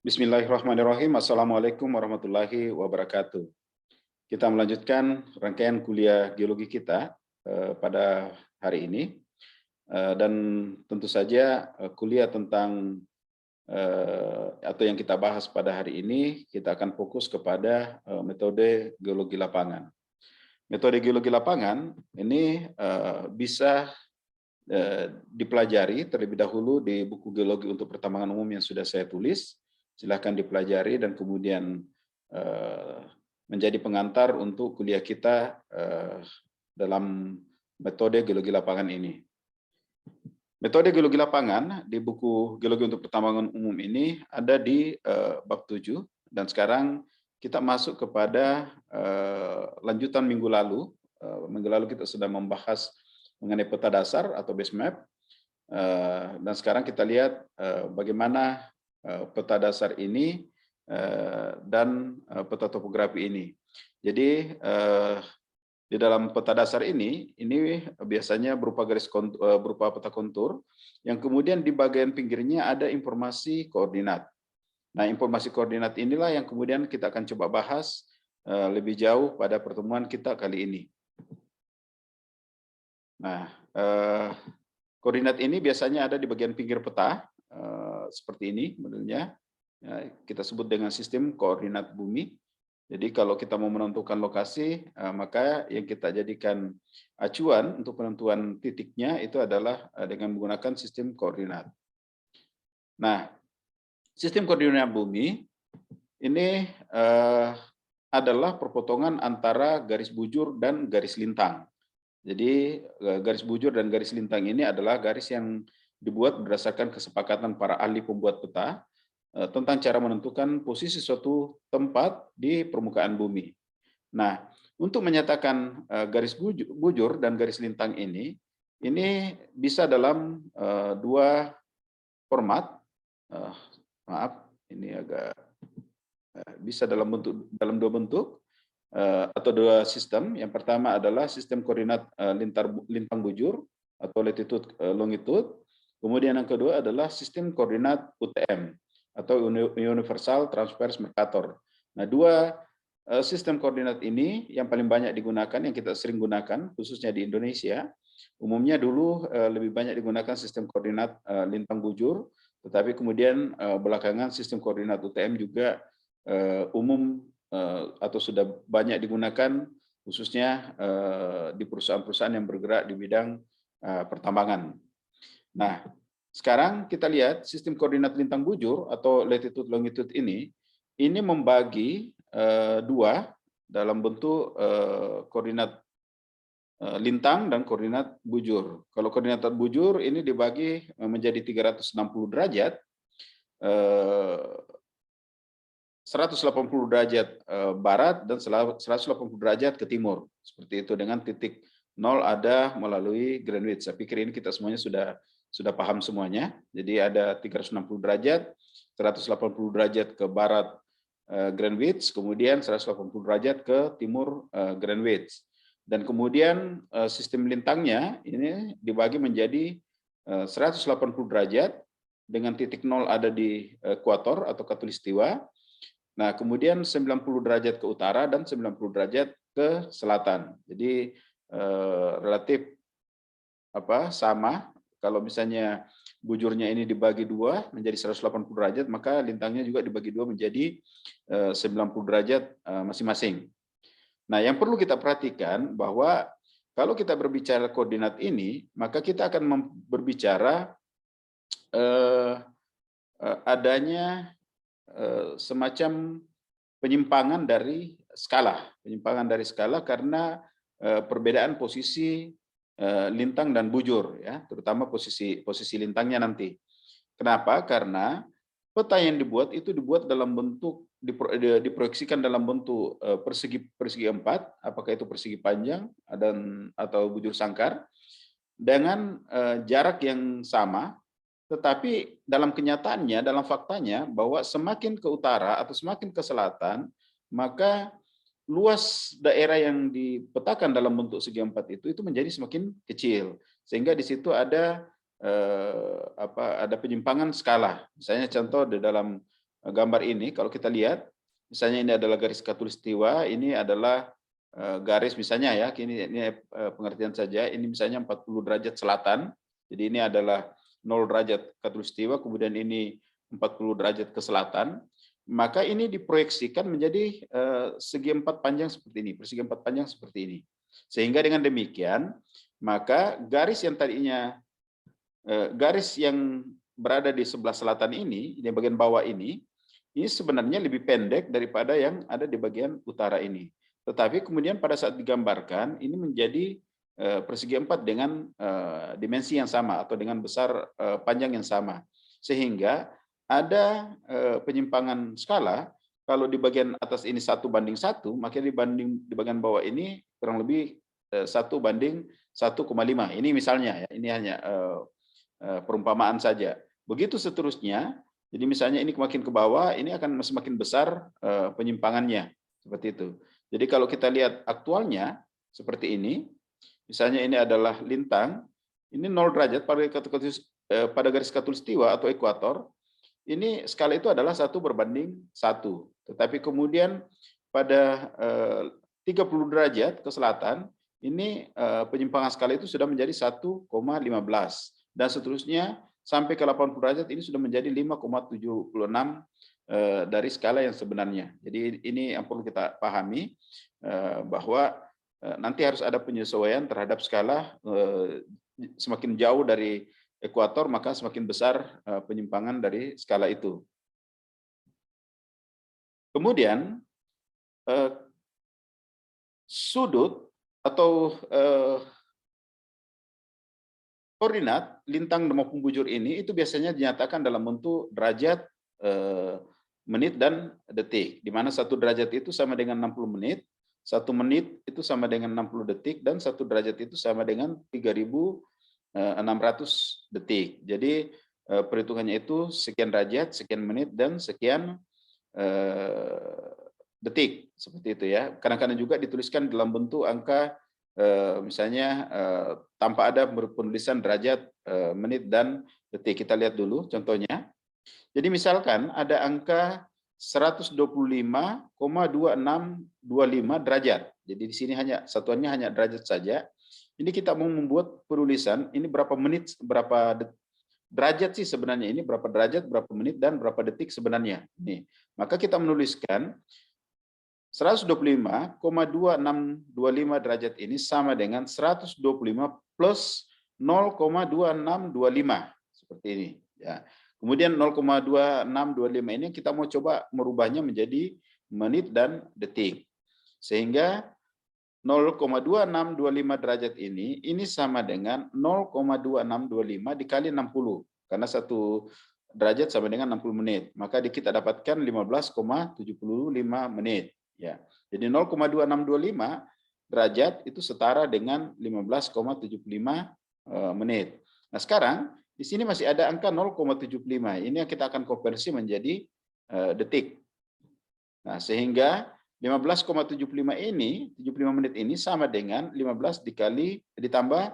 Bismillahirrahmanirrahim. Assalamualaikum warahmatullahi wabarakatuh. Kita melanjutkan rangkaian kuliah geologi kita pada hari ini. Dan tentu saja kuliah tentang atau yang kita bahas pada hari ini, kita akan fokus kepada metode geologi lapangan. Metode geologi lapangan ini bisa dipelajari terlebih dahulu di buku geologi untuk pertambangan umum yang sudah saya tulis. Silahkan dipelajari dan kemudian menjadi pengantar untuk kuliah kita dalam metode geologi lapangan ini. Metode geologi lapangan di buku geologi untuk pertambangan umum ini ada di bab 7 dan sekarang kita masuk kepada lanjutan minggu lalu. Minggu lalu kita sudah membahas mengenai peta dasar atau base map dan sekarang kita lihat bagaimana peta dasar ini dan peta topografi ini. Jadi di dalam peta dasar ini biasanya berupa berupa peta kontur yang kemudian di bagian pinggirnya ada informasi koordinat. Nah, informasi koordinat inilah yang kemudian kita akan coba bahas lebih jauh pada pertemuan kita kali ini. Nah, koordinat ini biasanya ada di bagian pinggir peta. Seperti ini modelnya, kita sebut dengan sistem koordinat bumi. Jadi kalau kita mau menentukan lokasi, maka yang kita jadikan acuan untuk penentuan titiknya itu adalah dengan menggunakan sistem koordinat. Nah, sistem koordinat bumi ini adalah perpotongan antara garis bujur dan garis lintang. Jadi garis bujur dan garis lintang ini adalah garis yang dibuat berdasarkan kesepakatan para ahli pembuat peta tentang cara menentukan posisi suatu tempat di permukaan bumi. Nah, untuk menyatakan garis bujur dan garis lintang ini bisa dalam dua format. Maaf, ini agak bisa dalam dua bentuk atau dua sistem. Yang pertama adalah sistem koordinat lintang bujur atau latitude longitude. Kemudian yang kedua adalah sistem koordinat UTM atau Universal Transverse Mercator. Nah, dua sistem koordinat ini yang paling banyak digunakan, yang kita sering gunakan, khususnya di Indonesia. Umumnya dulu lebih banyak digunakan sistem koordinat lintang bujur, tetapi kemudian belakangan sistem koordinat UTM juga umum atau sudah banyak digunakan, khususnya di perusahaan-perusahaan yang bergerak di bidang pertambangan. Nah, sekarang kita lihat sistem koordinat lintang bujur atau latitude longitude ini membagi dua dalam bentuk koordinat lintang dan koordinat bujur. Kalau koordinat bujur ini dibagi menjadi 360 derajat, 180 derajat barat dan 180 derajat ke timur. Seperti itu, dengan titik 0 ada melalui Greenwich. Saya pikir ini kita semuanya sudah paham semuanya. Jadi ada 360 derajat, 180 derajat ke barat Greenwich, kemudian 180 derajat ke timur Greenwich. Dan kemudian sistem lintangnya ini dibagi menjadi 180 derajat dengan titik 0 ada di ekuator atau khatulistiwa. Nah, kemudian 90 derajat ke utara dan 90 derajat ke selatan. Jadi relatif sama. Kalau misalnya bujurnya ini dibagi dua menjadi 180 derajat, maka lintangnya juga dibagi dua menjadi 90 derajat masing-masing. Nah, yang perlu kita perhatikan bahwa kalau kita berbicara koordinat ini, maka kita akan berbicara adanya semacam penyimpangan dari skala karena perbedaan posisi lintang dan bujur, ya, terutama posisi lintangnya nanti. Kenapa? Karena peta yang dibuat itu dibuat dalam bentuk diproyeksikan dalam bentuk persegi empat, apakah itu persegi panjang atau bujur sangkar dengan jarak yang sama, tetapi dalam kenyataannya, dalam faktanya bahwa semakin ke utara atau semakin ke selatan, maka luas daerah yang dipetakan dalam bentuk segi empat itu menjadi semakin kecil, sehingga di situ ada penyimpangan skala. Misalnya contoh di dalam gambar ini, kalau kita lihat, misalnya ini adalah garis khatulistiwa, ini adalah garis misalnya ya, ini pengertian saja, ini misalnya 40 derajat selatan, jadi ini adalah 0 derajat khatulistiwa, kemudian ini 40 derajat ke selatan, maka ini diproyeksikan menjadi segi empat panjang seperti ini, persegi empat panjang seperti ini. Sehingga dengan demikian, maka garis yang tadinya garis yang berada di sebelah selatan ini, di bagian bawah ini sebenarnya lebih pendek daripada yang ada di bagian utara ini. Tetapi kemudian pada saat digambarkan, ini menjadi persegi empat dengan dimensi yang sama atau dengan besar panjang yang sama. Sehingga ada penyimpangan skala, kalau di bagian atas ini 1:1, maka di bagian bawah ini kurang lebih 1:1,5. Ini misalnya ya, ini hanya perumpamaan saja. Begitu seterusnya, jadi misalnya ini makin ke bawah, ini akan semakin besar penyimpangannya, seperti itu. Jadi kalau kita lihat aktualnya, seperti ini, misalnya ini adalah lintang, ini 0 derajat pada garis khatulistiwa atau ekuator, ini skala itu adalah 1:1. Tetapi kemudian pada 30 derajat ke selatan, ini penyimpangan skala itu sudah menjadi 1,15. Dan seterusnya sampai ke 80 derajat ini sudah menjadi 5,76 dari skala yang sebenarnya. Jadi ini yang perlu kita pahami bahwa nanti harus ada penyesuaian terhadap skala, semakin jauh dari ekuator maka semakin besar penyimpangan dari skala itu. Kemudian sudut atau koordinat lintang maupun bujur ini itu biasanya dinyatakan dalam bentuk derajat, menit, dan detik, di mana 1 derajat itu sama dengan 60 menit, 1 menit itu sama dengan 60 detik, dan 1 derajat itu sama dengan 3.600 detik. Jadi perhitungannya itu sekian derajat, sekian menit, dan sekian detik, seperti itu ya. Kadang-kadang juga dituliskan dalam bentuk angka, misalnya tanpa ada penulisan derajat, menit, dan detik. Kita lihat dulu contohnya. Jadi misalkan ada angka 125,2625 derajat. Jadi di sini hanya satuannya hanya derajat saja. Ini kita mau membuat penulisan ini berapa menit, berapa derajat sih sebenarnya, ini berapa derajat, berapa menit, dan berapa detik sebenarnya. Nih, maka kita menuliskan 125,2625 derajat ini sama dengan 125 plus 0,2625 seperti ini ya. Kemudian 0,2625 ini kita mau coba merubahnya menjadi menit dan detik. Sehingga 0,2625 derajat ini sama dengan 0,2625 dikali 60 karena 1 derajat sama dengan 60 menit. Maka kita dapatkan 15,75 menit. Ya, jadi 0,2625 derajat itu setara dengan 15,75 menit. Nah sekarang di sini masih ada angka 0,75. Ini yang kita akan konversi menjadi detik. Nah sehingga 15,75 ini, 75 menit ini sama dengan 15 ditambah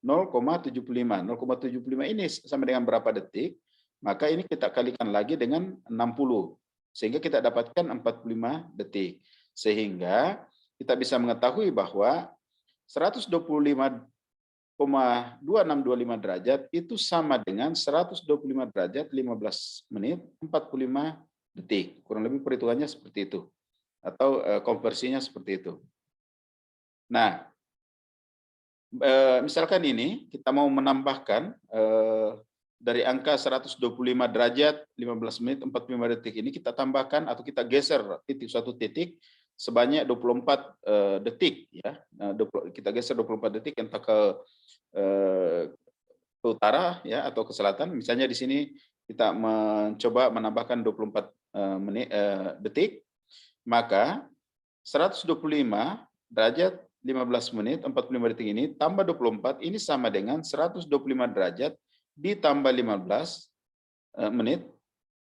0,75. 0,75 ini sama dengan berapa detik? Maka ini kita kalikan lagi dengan 60. Sehingga kita dapatkan 45 detik. Sehingga kita bisa mengetahui bahwa 125,2625 derajat itu sama dengan 125 derajat 15 menit 45 detik. Kurang lebih perhitungannya seperti itu. Atau konversinya seperti itu. Nah, misalkan ini kita mau menambahkan dari angka 125 derajat 15 menit 45 detik ini kita tambahkan atau kita geser suatu titik sebanyak 24 detik ya. Nah, kita geser 24 detik entah ke utara ya atau ke selatan. Misalnya di sini kita mencoba menambahkan 24 detik, maka 125 derajat 15 menit 45 detik ini tambah 24 ini sama dengan 125 derajat ditambah 15 menit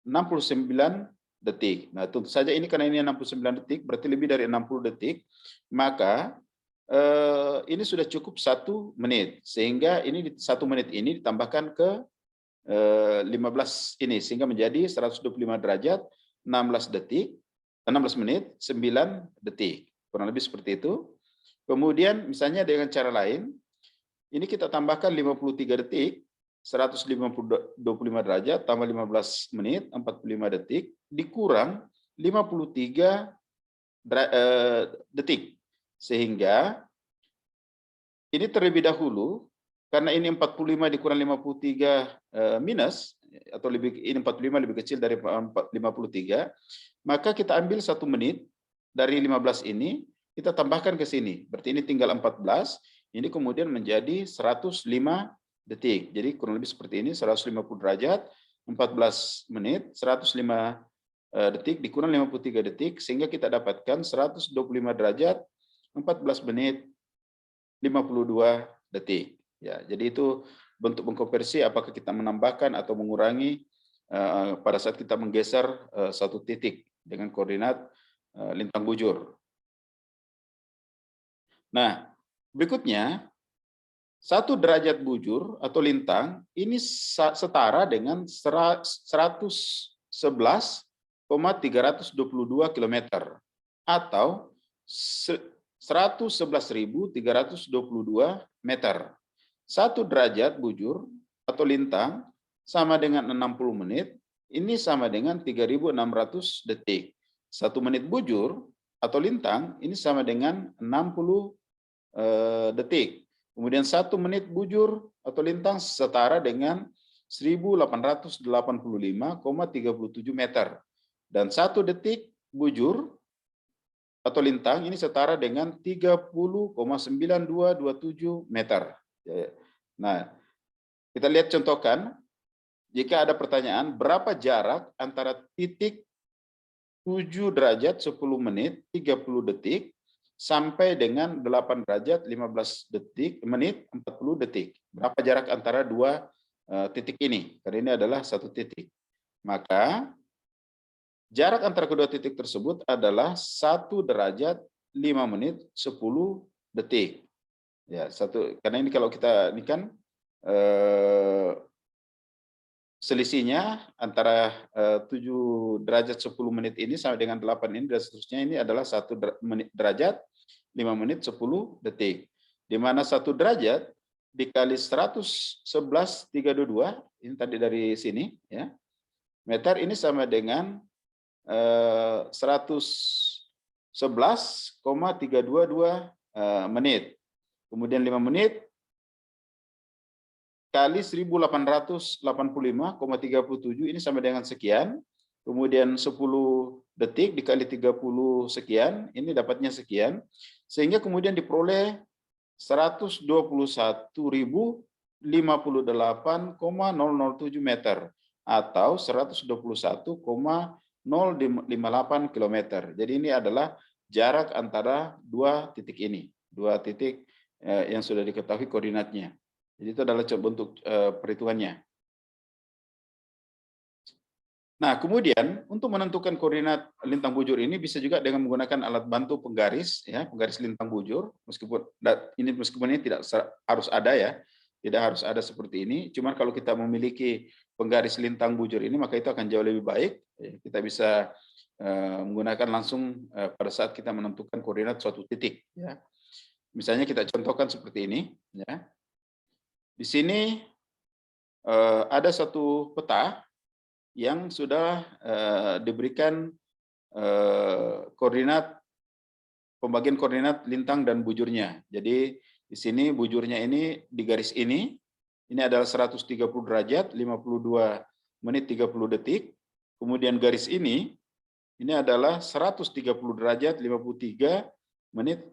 69 detik. Nah, tentu saja ini karena ini 69 detik, berarti lebih dari 60 detik, maka ini sudah cukup 1 menit. Sehingga ini 1 menit ini ditambahkan ke 15 ini, sehingga menjadi 125 derajat 16 detik, 16 menit, 9 detik. Kurang lebih seperti itu. Kemudian misalnya dengan cara lain, ini kita tambahkan 53 detik, 125 derajat, tambah 15 menit, 45 detik, dikurang 53 detik. Sehingga ini terlebih dahulu, karena ini 45 dikurang 53 minus, atau ini 45 lebih kecil dari 53, maka kita ambil 1 menit dari 15 ini, kita tambahkan ke sini. Berarti ini tinggal 14, ini kemudian menjadi 105 detik. Jadi kurang lebih seperti ini, 150 derajat, 14 menit, 105 detik dikurang 53 detik, sehingga kita dapatkan 125 derajat, 14 menit, 52 detik. Ya, jadi itu bentuk mengkonversi apakah kita menambahkan atau mengurangi pada saat kita menggeser satu titik dengan koordinat lintang bujur. Nah, berikutnya 1 derajat bujur atau lintang ini setara dengan 111,322 km atau 111.322 meter. 1 derajat bujur atau lintang sama dengan 60 menit, ini sama dengan 3.600 detik. 1 menit bujur atau lintang ini sama dengan 60 detik. Kemudian 1 menit bujur atau lintang setara dengan 1.885,37 meter. Dan 1 detik bujur atau lintang ini setara dengan 30,9227 meter. Nah, kita lihat contohkan, jika ada pertanyaan, berapa jarak antara titik 7 derajat 10 menit 30 detik sampai dengan 8 derajat 15 menit 40 detik. Berapa jarak antara dua titik ini? Karena ini adalah satu titik. Maka jarak antara kedua titik tersebut adalah 1 derajat 5 menit 10 detik. Ya, karena ini kalau kita ini kan selisihnya antara 7 derajat 10 menit ini sampai dengan 8 ini dan seterusnya, ini adalah 1 derajat 5 menit 10 detik. Di mana 1 derajat dikali 111,322, ini tadi dari sini ya. Meter ini sama dengan 111,322 menit. Kemudian 5 menit kali 1.885,37 ini sama dengan sekian. Kemudian 10 detik dikali 30 sekian, ini dapatnya sekian. Sehingga kemudian diperoleh 121.058,007 meter atau 121,058 km. Jadi ini adalah jarak antara dua titik ini, dua titik yang sudah diketahui koordinatnya. Jadi itu adalah bentuk perhitungannya. Nah, kemudian untuk menentukan koordinat lintang bujur ini bisa juga dengan menggunakan alat bantu penggaris, ya, penggaris lintang bujur. Meskipun ini tidak harus ada ya, tidak harus ada seperti ini. Cuma kalau kita memiliki penggaris lintang bujur ini, maka itu akan jauh lebih baik. Kita bisa menggunakan langsung pada saat kita menentukan koordinat suatu titik. Ya. Misalnya kita contohkan seperti ini. Ya. Di sini ada satu peta yang sudah diberikan koordinat, pembagian koordinat lintang dan bujurnya. Jadi di sini bujurnya ini di garis ini adalah 130 derajat 52 menit 30 detik. Kemudian garis ini adalah 130 derajat 53 menit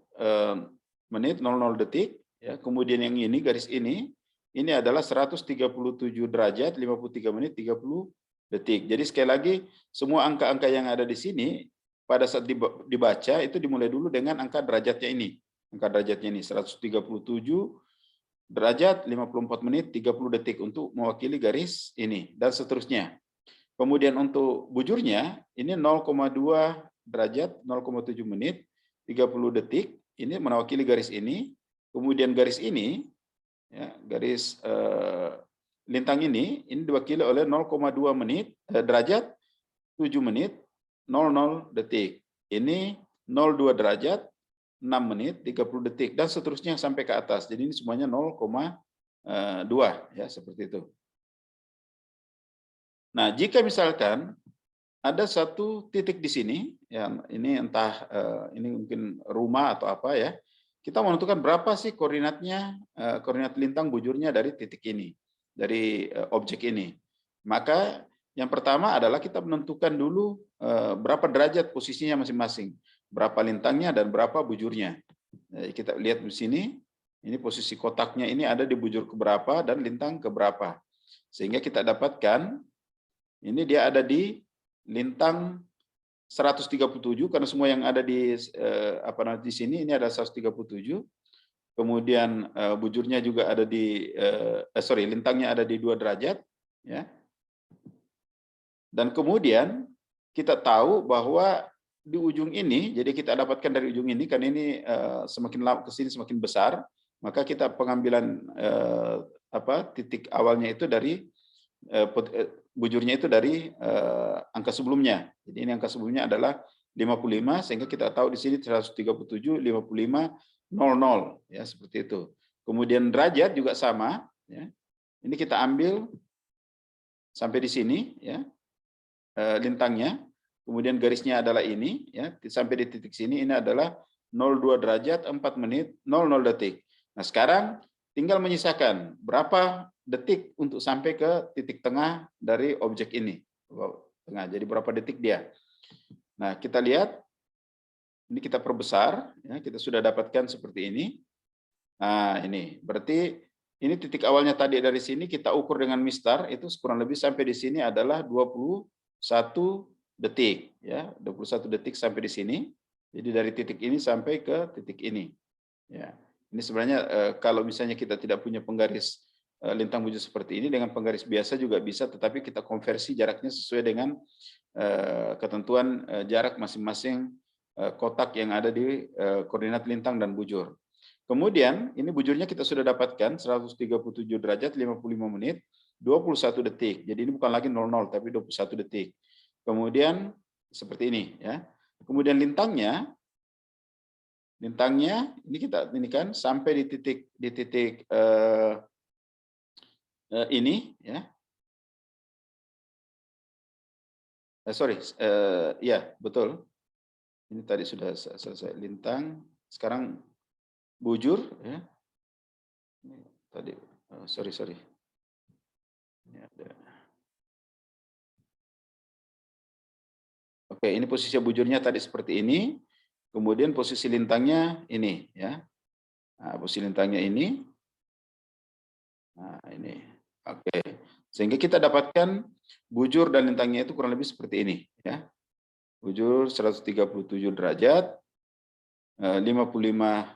00 detik. Ya, kemudian yang ini garis ini adalah 137 derajat 53 menit 30 detik. Jadi sekali lagi semua angka-angka yang ada di sini pada saat dibaca itu dimulai dulu dengan angka derajatnya ini. Angka derajatnya ini 137 derajat 54 menit 30 detik untuk mewakili garis ini dan seterusnya. Kemudian untuk bujurnya ini 0,2 derajat 0,7 menit 30 detik, ini mewakili garis ini. Kemudian garis ini ya, garis lintang ini diwakili oleh 0,2 menit derajat 7 menit 00 detik. Ini 02 derajat, 6 menit, 30 detik, dan seterusnya sampai ke atas. Jadi ini semuanya 0,2 ya, seperti itu. Nah, jika misalkan ada satu titik di sini, ya ini entah ini mungkin rumah atau apa ya, kita menentukan berapa sih koordinatnya, koordinat lintang bujurnya dari titik ini, dari objek ini. Maka yang pertama adalah kita menentukan dulu berapa derajat posisinya masing-masing, berapa lintangnya dan berapa bujurnya. Jadi kita lihat di sini, ini posisi kotaknya ini ada di bujur keberapa dan lintang keberapa. Sehingga kita dapatkan, ini dia ada di lintang 137, karena semua yang ada di di sini ini ada 137. Kemudian bujurnya juga ada di lintangnya ada di 2 derajat ya. Dan kemudian kita tahu bahwa di ujung ini, jadi kita dapatkan dari ujung ini, karena ini semakin lama ke sini semakin besar, maka kita pengambilan titik awalnya itu dari bujurnya itu dari angka sebelumnya. Jadi ini angka sebelumnya adalah 55, sehingga kita tahu di sini 137, 55, 00 ya, seperti itu. Kemudian derajat juga sama ya. Ini kita ambil sampai di sini ya. Lintangnya, kemudian garisnya adalah ini ya, sampai di titik sini ini adalah 02 derajat, 4 menit, 00 detik. Nah, sekarang tinggal menyisakan berapa detik untuk sampai ke titik tengah dari objek ini. Jadi berapa detik dia. Nah, kita lihat, ini kita perbesar, ya, kita sudah dapatkan seperti ini. Nah, ini berarti ini titik awalnya tadi dari sini kita ukur dengan mistar, itu kurang lebih sampai di sini adalah 21 detik. Ya, 21 detik sampai di sini. Jadi dari titik ini sampai ke titik ini. Ya. Ini sebenarnya kalau misalnya kita tidak punya penggaris lintang bujur seperti ini, dengan penggaris biasa juga bisa, tetapi kita konversi jaraknya sesuai dengan ketentuan jarak masing-masing kotak yang ada di koordinat lintang dan bujur. Kemudian ini bujurnya kita sudah dapatkan 137 derajat, 55 menit, 21 detik. Jadi ini bukan lagi 00 tapi 21 detik. Kemudian seperti ini ya. Kemudian lintangnya ini kan sampai di titik ini ya. Ya betul. Ini tadi sudah selesai lintang. Sekarang bujur ya. Ini tadi sorry. Ini ada. Oke, ini posisi bujurnya tadi seperti ini. Kemudian posisi lintangnya ini ya. Nah, posisi lintangnya ini. Nah, ini. Oke. Sehingga kita dapatkan bujur dan lintangnya itu kurang lebih seperti ini ya. Bujur 137 derajat, 55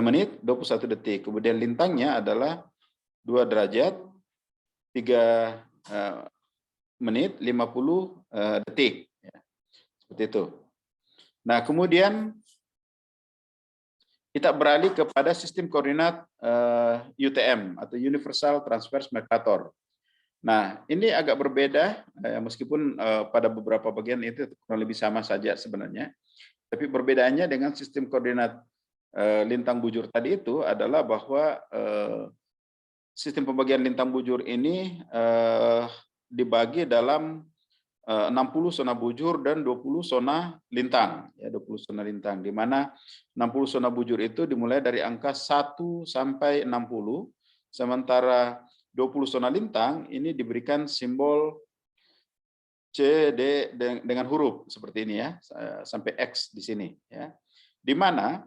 menit, 21 detik. Kemudian lintangnya adalah 2 derajat, 3 menit, 50 detik. Ya. Seperti itu. Nah, kemudian kita beralih kepada sistem koordinat UTM atau Universal Transverse Mercator. Nah, ini agak berbeda, meskipun pada beberapa bagian itu kurang lebih sama saja sebenarnya. Tapi perbedaannya dengan sistem koordinat lintang bujur tadi itu adalah bahwa sistem pembagian lintang bujur ini dibagi dalam 60 zona bujur dan 20 zona lintang, ya 20 zona lintang, di mana 60 zona bujur itu dimulai dari angka 1 sampai 60, sementara 20 zona lintang ini diberikan simbol C, D dengan huruf seperti ini ya, sampai X di sini ya. Di mana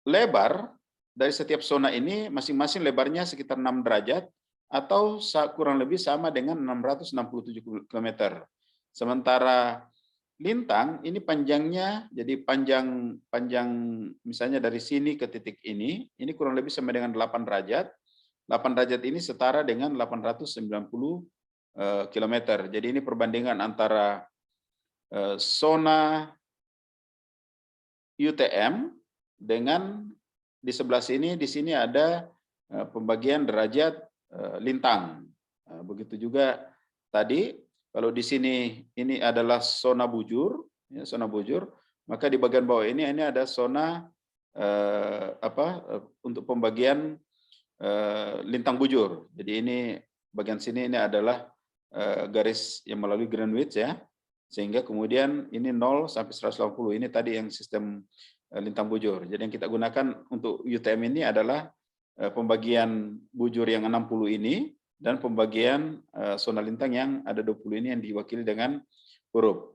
lebar dari setiap zona ini masing-masing lebarnya sekitar 6 derajat atau kurang lebih sama dengan 667 km. Sementara lintang ini panjangnya, jadi panjang misalnya dari sini ke titik ini kurang lebih sama dengan 8 derajat. 8 derajat ini setara dengan 890 km. Jadi ini perbandingan antara zona UTM dengan di sebelah sini, di sini ada pembagian derajat lintang begitu juga tadi, kalau di sini ini adalah zona bujur, ya, zona bujur, maka di bagian bawah ini ada zona untuk pembagian lintang bujur. Jadi ini bagian sini ini adalah garis yang melalui Greenwich ya, sehingga kemudian ini 0 sampai 180 ini tadi yang sistem lintang bujur. Jadi yang kita gunakan untuk UTM ini adalah pembagian bujur yang 60 ini dan pembagian zona lintang yang ada 20 ini yang diwakili dengan huruf.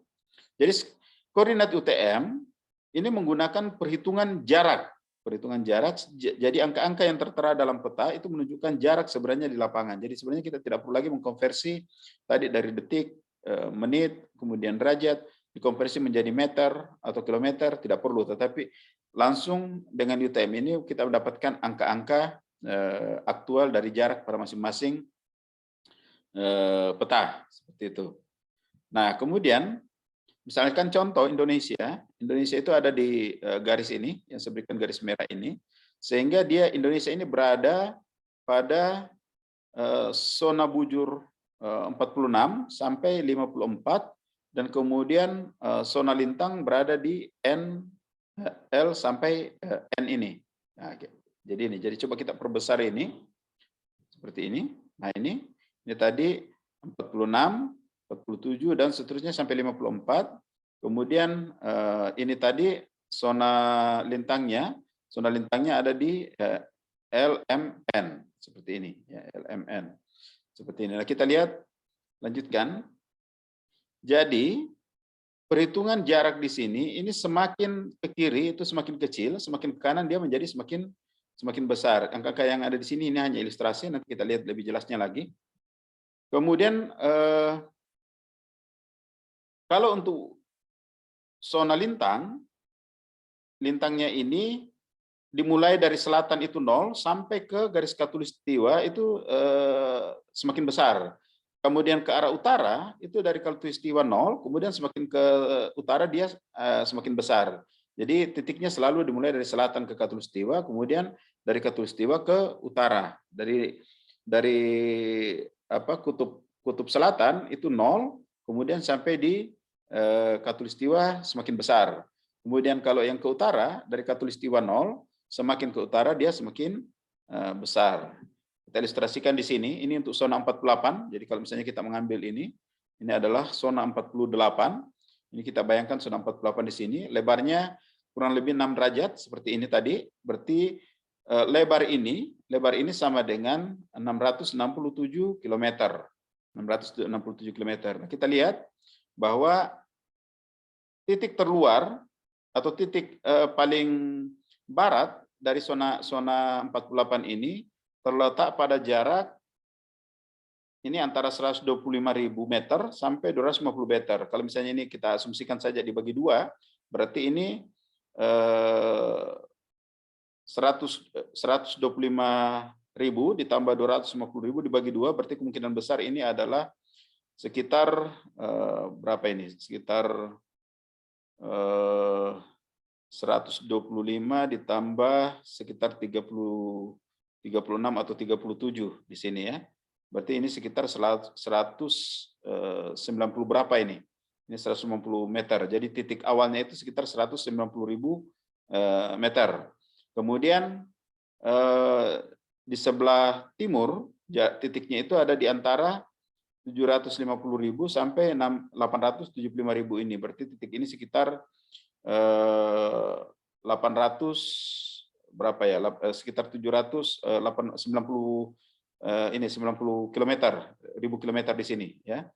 Jadi koordinat UTM ini menggunakan perhitungan jarak. Perhitungan jarak, jadi angka-angka yang tertera dalam peta itu menunjukkan jarak sebenarnya di lapangan. Jadi sebenarnya kita tidak perlu lagi mengkonversi tadi dari detik, menit, kemudian derajat, dikonversi menjadi meter atau kilometer, tidak perlu. Tetapi langsung dengan UTM ini kita mendapatkan angka-angka aktual dari jarak pada masing-masing peta, seperti itu. Nah, kemudian misalkan contoh Indonesia itu ada di garis ini, yang saya berikan garis merah ini, sehingga Indonesia ini berada pada zona bujur 46 sampai 54, dan kemudian zona lintang berada di L sampai N ini. Nah, jadi coba kita perbesar ini, seperti ini. Nah ini tadi 46, 47 dan seterusnya sampai 54. Kemudian ini tadi zona lintangnya ada di LMN seperti ini ya, LMN seperti ini. Nah, kita lihat lanjutkan. Jadi perhitungan jarak di sini ini semakin ke kiri itu semakin kecil, semakin ke kanan dia menjadi semakin besar. Angka-angka yang ada di sini ini hanya ilustrasi, nanti kita lihat lebih jelasnya lagi. Kemudian kalau untuk zona lintangnya ini dimulai dari selatan itu 0 sampai ke garis khatulistiwa itu semakin besar. Kemudian ke arah utara itu dari khatulistiwa 0, kemudian semakin ke utara dia semakin besar. Jadi titiknya selalu dimulai dari selatan ke khatulistiwa, kemudian dari khatulistiwa ke utara. Dari kutub selatan itu 0, kemudian sampai di khatulistiwa semakin besar. Kemudian kalau yang ke utara dari khatulistiwa 0 semakin ke utara dia semakin besar. Kita ilustrasikan di sini, ini untuk zona 48. Jadi kalau misalnya kita mengambil ini adalah zona 48. Ini kita bayangkan zona 48 di sini, lebarnya kurang lebih 6 derajat seperti ini tadi. Berarti lebar ini sama dengan 667 km. 667 km. Nah, kita lihat bahwa titik terluar atau titik paling barat dari zona 48 ini terletak pada jarak ini antara 125.000 meter sampai 250 meter. Kalau misalnya ini kita asumsikan saja dibagi 2, berarti ini 125.000 ditambah 250.000 dibagi 2, berarti kemungkinan besar ini adalah sekitar berapa ini? Sekitar 125 ditambah sekitar 36 atau 37 di sini ya. Berarti ini sekitar 190 berapa ini? Ini 190 meter. Jadi titik awalnya itu sekitar 190.000 meter. Kemudian di sebelah timur titiknya itu ada di antara 750.000 sampai 875.000 ini. Berarti titik ini sekitar 800 berapa ya? Sekitar 90 ribu kilometer di sini ya.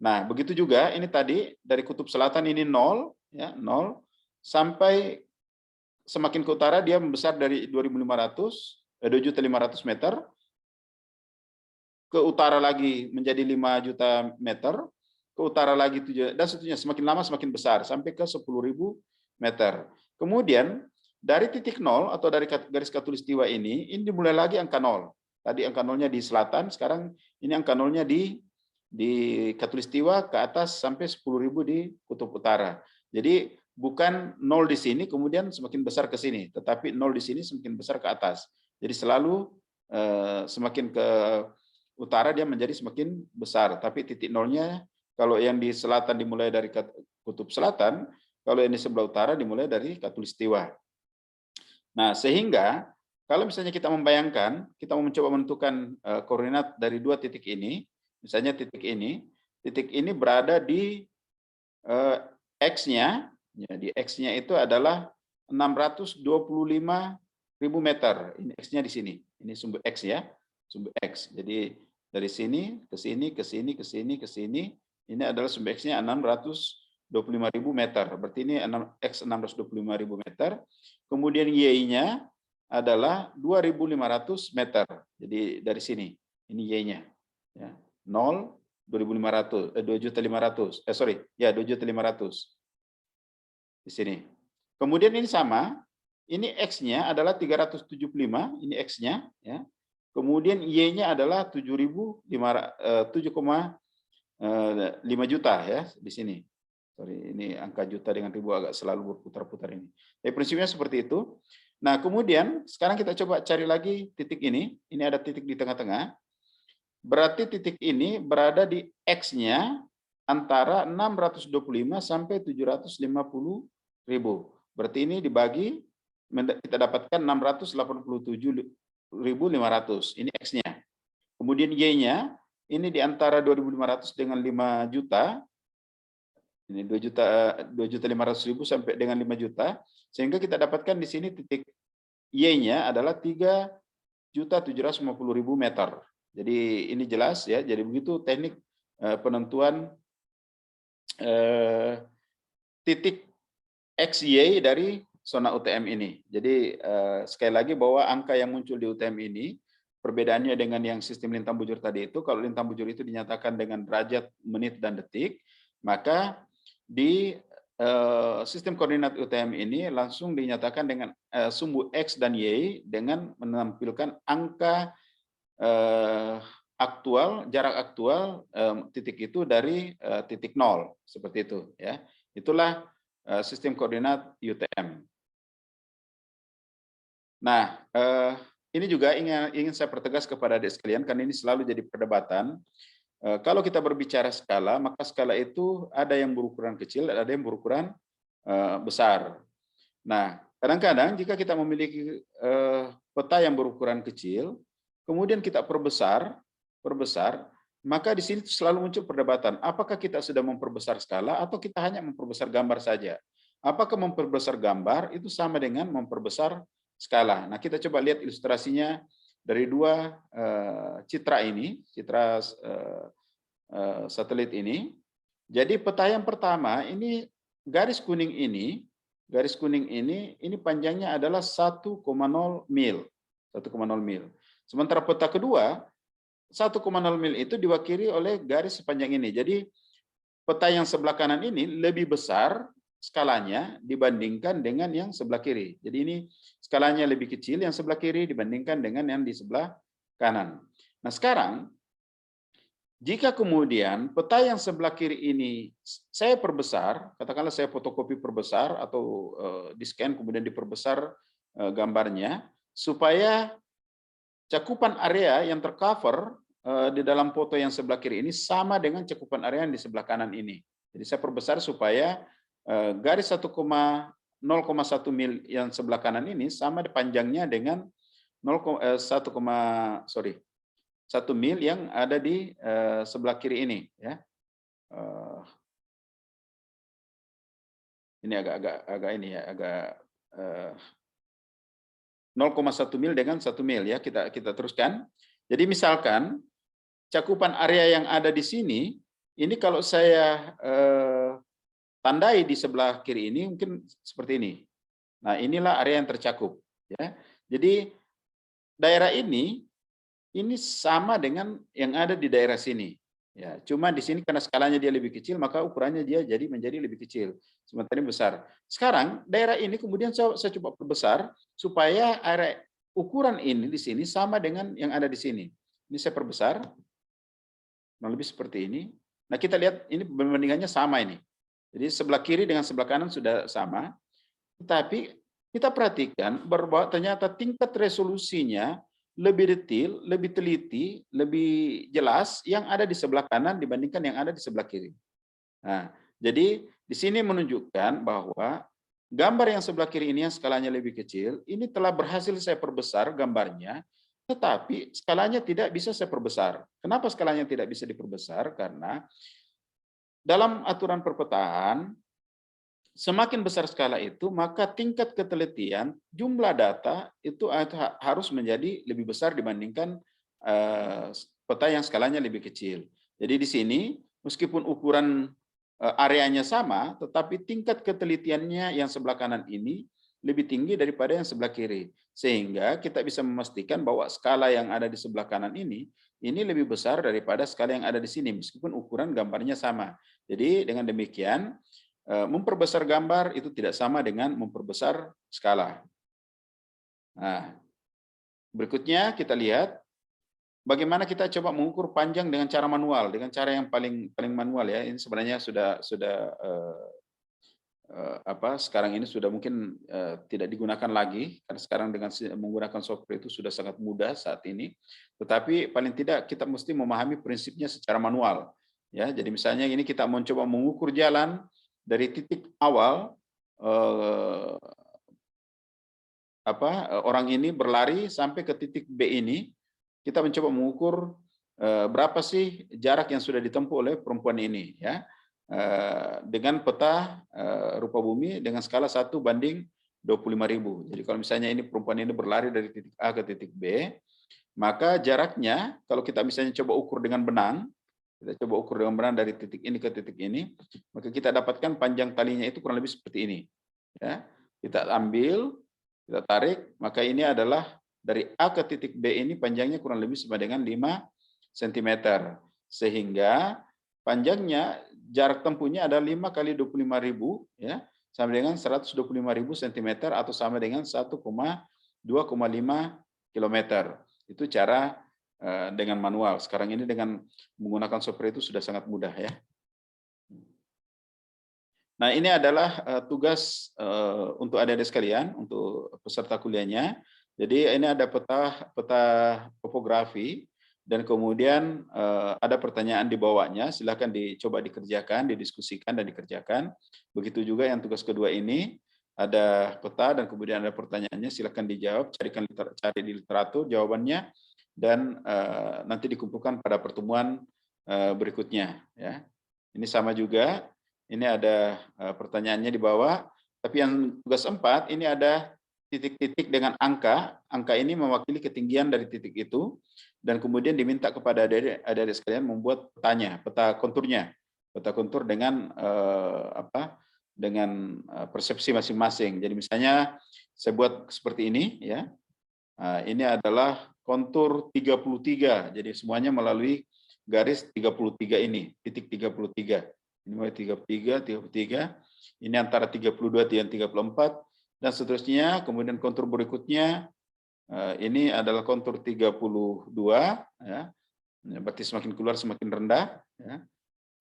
Nah, begitu juga ini tadi dari kutub selatan ini 0 ya, 0 sampai semakin ke utara dia membesar dari 2.500 meter, ke utara lagi menjadi 5 juta meter, ke utara lagi 7 dan seterusnya, semakin lama semakin besar sampai ke 10.000 meter. Kemudian dari titik 0 atau dari garis khatulistiwa ini dimulai lagi angka 0. Tadi angka 0-nya di selatan, sekarang ini angka 0-nya di khatulistiwa ke atas sampai 10.000 di kutub utara. Jadi bukan 0 di sini kemudian semakin besar ke sini, tetapi 0 di sini semakin besar ke atas. Jadi selalu semakin ke utara dia menjadi semakin besar, tapi titik nolnya kalau yang di selatan dimulai dari kutub selatan, kalau yang di sebelah utara dimulai dari khatulistiwa. Nah, sehingga kalau misalnya kita membayangkan, kita mau mencoba menentukan koordinat dari dua titik ini, misalnya titik ini berada di X-nya, ya, di X-nya itu adalah 625.000 meter. Ini X-nya di sini. Ini sumber X ya, sumber X. Jadi dari sini ke sini, ke sini, ke sini, ke sini. Ini adalah sumber X-nya 625.000 meter. Berarti ini X 625.000 meter. Kemudian Y-nya adalah 2.500 meter. Jadi dari sini, ini Y-nya. Ya, 0, 2.500, 2.500.000. Sorry, ya 2.500.000. Di sini. Kemudian ini sama, ini X-nya adalah 375, ini X-nya. Ya. Kemudian Y-nya adalah 7,5 juta ya di sini. Sorry, ini angka juta dengan ribu agak selalu berputar-putar ini. Tapi prinsipnya seperti itu. Nah, kemudian sekarang kita coba cari lagi titik ini. Ini ada titik di tengah-tengah. Berarti titik ini berada di X-nya antara 625 sampai 750.000. Berarti ini dibagi, kita dapatkan 687.500. Ini X-nya. Kemudian Y-nya, ini di antara 2.500 dengan 5 juta. Ini 2.500.000 sampai dengan 5 juta. Sehingga kita dapatkan di sini titik Y-nya adalah 3.750.000 meter. Jadi ini jelas ya. Jadi begitu teknik penentuan titik XY dari zona UTM ini. Jadi sekali lagi bahwa angka yang muncul di UTM ini perbedaannya dengan yang sistem lintang bujur tadi itu, kalau lintang bujur itu dinyatakan dengan derajat, menit, dan detik, maka di sistem koordinat UTM ini langsung dinyatakan dengan sumbu X dan Y dengan menampilkan angka aktual, jarak aktual titik itu dari titik nol, seperti itu ya. Itulah sistem koordinat UTM. Nah, ini juga ingin saya pertegas kepada adik sekalian karena ini selalu jadi perdebatan. Kalau kita berbicara skala, maka skala itu ada yang berukuran kecil, ada yang berukuran besar. Nah, kadang-kadang jika kita memiliki peta yang berukuran kecil, kemudian kita perbesar, maka di sini selalu muncul perdebatan. Apakah kita sudah memperbesar skala atau kita hanya memperbesar gambar saja? Apakah memperbesar gambar itu sama dengan memperbesar skala? Nah, kita coba lihat ilustrasinya dari dua citra ini, citra satelit ini. Jadi peta yang pertama ini garis kuning ini panjangnya adalah 1,0 mil. 1,0 mil. Sementara peta kedua 1,0 mil itu diwakili oleh garis sepanjang ini. Jadi peta yang sebelah kanan ini lebih besar skalanya dibandingkan dengan yang sebelah kiri. Jadi ini skalanya lebih kecil yang sebelah kiri dibandingkan dengan yang di sebelah kanan. Nah, sekarang jika kemudian peta yang sebelah kiri ini saya perbesar, katakanlah saya fotokopi perbesar atau di-scan kemudian diperbesar gambarnya supaya cakupan area yang tercover di dalam foto yang sebelah kiri ini sama dengan cakupan area yang di sebelah kanan ini. Jadi saya perbesar supaya garis 0,1 mil yang sebelah kanan ini sama panjangnya dengan 1 mil yang ada di sebelah kiri ini. Ya. Ini agak ini ya, agak 0,1 mil dengan 1 mil ya. Kita teruskan. Jadi misalkan cakupan area yang ada di sini, ini kalau saya tandai di sebelah kiri ini mungkin seperti ini. Nah, inilah area yang tercakup ya. Jadi daerah ini sama dengan yang ada di daerah sini. Ya, cuma di sini karena skalanya dia lebih kecil, maka ukurannya dia menjadi lebih kecil. Sementara ini besar. Sekarang daerah ini kemudian saya coba perbesar supaya area ukuran ini di sini sama dengan yang ada di sini. Ini saya perbesar. Lebih seperti ini. Nah, kita lihat ini perbandingannya sama ini. Jadi sebelah kiri dengan sebelah kanan sudah sama. Tetapi kita perhatikan bahwa ternyata tingkat resolusinya lebih detail, lebih teliti, lebih jelas yang ada di sebelah kanan dibandingkan yang ada di sebelah kiri. Nah, jadi di sini menunjukkan bahwa gambar yang sebelah kiri ini yang skalanya lebih kecil, ini telah berhasil saya perbesar gambarnya, tetapi skalanya tidak bisa saya perbesar. Kenapa skalanya tidak bisa diperbesar? Karena dalam aturan perpetaan, semakin besar skala itu, maka tingkat ketelitian, jumlah data itu harus menjadi lebih besar dibandingkan peta yang skalanya lebih kecil. Jadi di sini, meskipun ukuran areanya sama, tetapi tingkat ketelitiannya yang sebelah kanan ini lebih tinggi daripada yang sebelah kiri. Sehingga kita bisa memastikan bahwa skala yang ada di sebelah kanan ini lebih besar daripada skala yang ada di sini, meskipun ukuran gambarnya sama. Jadi dengan demikian, memperbesar gambar itu tidak sama dengan memperbesar skala. Nah, berikutnya kita lihat bagaimana kita coba mengukur panjang dengan cara manual, dengan cara yang paling manual ya. Ini sebenarnya sudah sekarang ini sudah mungkin tidak digunakan lagi karena sekarang dengan menggunakan software itu sudah sangat mudah saat ini. Tetapi paling tidak kita mesti memahami prinsipnya secara manual. Ya, jadi misalnya ini kita mencoba mengukur jalan dari titik awal orang ini berlari sampai ke titik B ini, kita mencoba mengukur berapa sih jarak yang sudah ditempuh oleh perempuan ini, ya, dengan peta rupa bumi dengan skala 1:25.000. Jadi kalau misalnya ini perempuan ini berlari dari titik A ke titik B, maka jaraknya kalau kita misalnya coba ukur dengan benang, kita coba ukur dengan benang dari titik ini ke titik ini, maka kita dapatkan panjang talinya itu kurang lebih seperti ini. Ya, kita ambil, kita tarik, maka ini adalah dari A ke titik B ini panjangnya kurang lebih sama dengan 5 cm. Sehingga panjangnya jarak tempuhnya ada 5 kali 25.000 ya, sama dengan 125.000 cm atau sama dengan 1,2,5 km. Itu cara dengan manual. Sekarang ini dengan menggunakan software itu sudah sangat mudah ya. Nah, ini adalah tugas untuk adik-adik sekalian, untuk peserta kuliahnya. Jadi ini ada peta topografi dan kemudian ada pertanyaan di bawahnya. Silakan dicoba dikerjakan, didiskusikan dan dikerjakan. Begitu juga yang tugas kedua ini ada peta dan kemudian ada pertanyaannya. Silakan dijawab, cari di literatur jawabannya dan nanti dikumpulkan pada pertemuan berikutnya. Ya, ini sama juga. Ini ada pertanyaannya di bawah. Tapi yang tugas 4 ini ada titik-titik dengan angka. Angka ini mewakili ketinggian dari titik itu dan kemudian diminta kepada adik-adik sekalian membuat petanya, peta konturnya, peta kontur dengan persepsi masing-masing. Jadi misalnya saya buat seperti ini ya. Ini adalah kontur 33. Jadi semuanya melalui garis 33 ini, titik 33. Ini mulai 33, 33. Ini antara 32 dan 34 dan seterusnya. Kemudian kontur berikutnya ini adalah kontur 32 ya. Berarti semakin keluar semakin rendah ya.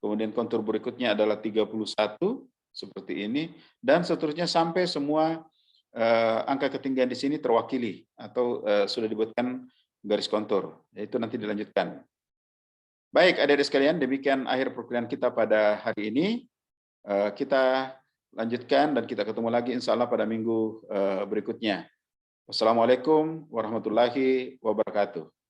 Kemudian kontur berikutnya adalah 31 seperti ini dan seterusnya sampai semua angka ketinggian di sini terwakili atau sudah dibuatkan garis kontur. Itu nanti dilanjutkan. Baik, adik-adik sekalian, demikian akhir perkuliahan kita pada hari ini. Kita lanjutkan dan kita ketemu lagi insya Allah pada minggu berikutnya. Wassalamualaikum warahmatullahi wabarakatuh.